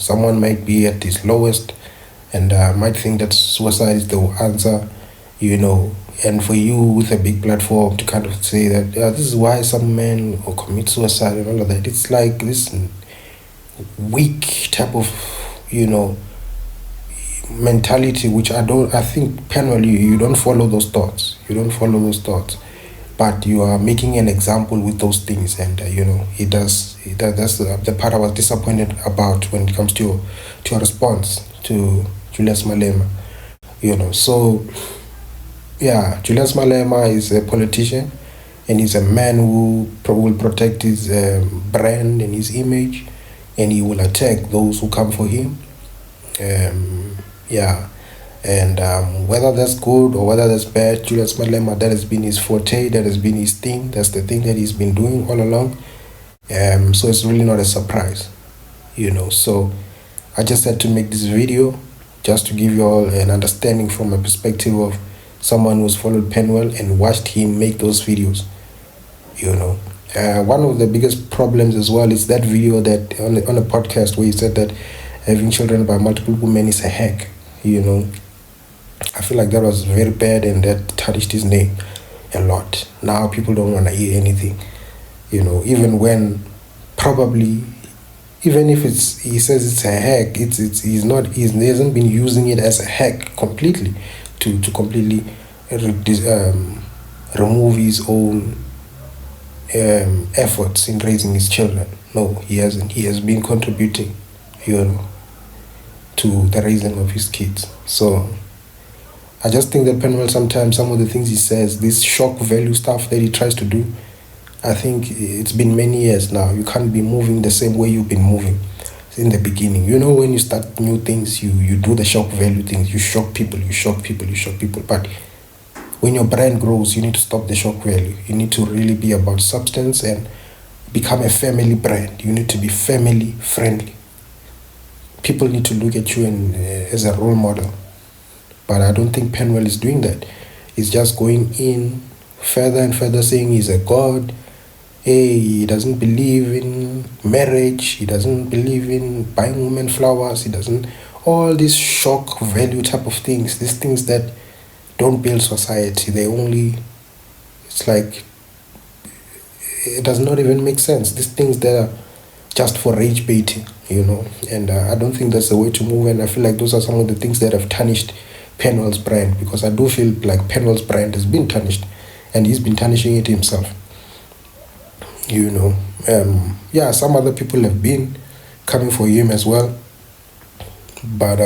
someone might be at his lowest and might think that suicide is the answer, and for you with a big platform to kind of say that this is why some men or commit suicide and all of that. It's like this weak type of, mentality, which I think, Penuel, you don't follow those thoughts. You don't follow those thoughts. But you are making an example with those things, and that's the part I was disappointed about when it comes to your response to Julius Malema. So yeah, Julius Malema is a politician, and he's a man who will protect his brand and his image, and he will attack those who come for him. Yeah, and whether that's good or whether that's bad, Julius Malema, that has been his forte, that has been his thing, that's the thing that he's been doing all along. So it's really not a surprise, So I just had to make this video just to give you all an understanding from a perspective of someone who's followed Penuel and watched him make those videos, One of the biggest problems as well is that video that on a podcast where he said that having children by multiple women is a hack, I feel like that was very bad, and that tarnished his name a lot. Now people don't want to hear anything, even when probably, even if he says it's a hack, he hasn't been using it as a hack completely to completely remove his own efforts in raising his children. No, he hasn't. He has been contributing, to the raising of his kids. So I just think that Penuel, sometimes some of the things he says, this shock value stuff that he tries to do, I think it's been many years now. You can't be moving the same way you've been moving in the beginning. When you start new things, you do the shock value things. You shock people. But when your brand grows, you need to stop the shock value. You need to really be about substance and become a family brand. You need to be family friendly. People need to look at you as a role model. But I don't think Penuel is doing that. He's just going in further and further, saying he's a god. Hey, he doesn't believe in marriage. He doesn't believe in buying women flowers. He doesn't... All these shock value type of things. These things that don't build society. It's like... It does not even make sense. These things that are just for rage baiting, And I don't think that's the way to move. And I feel like those are some of the things that have tarnished Penuel's brand, because I do feel like Penuel's brand has been tarnished, and he's been tarnishing it himself. Some other people have been coming for him as well, but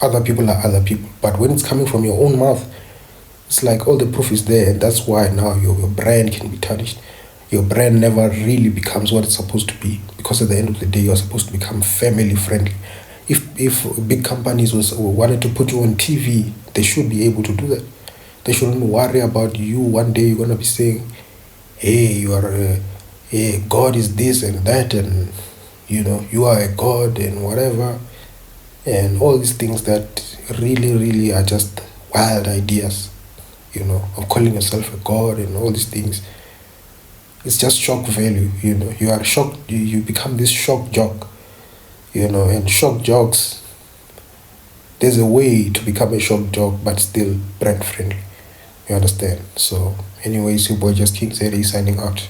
other people are other people. But when it's coming from your own mouth, it's like all the proof is there, and that's why now your brand can be tarnished. Your brand never really becomes what it's supposed to be, because at the end of the day, you're supposed to become family friendly. If big companies wanted to put you on TV, they should be able to do that. They shouldn't worry about you. One day you're going to be saying, hey, you are God is this and that, and you are a God and whatever, and all these things that really, really are just wild ideas, of calling yourself a God and all these things. It's just shock value, You are shocked. You become this shock jock. And shock jocks, there's a way to become a shock jock but still brand friendly. You understand? So anyways, your boy Just King said he's signing out.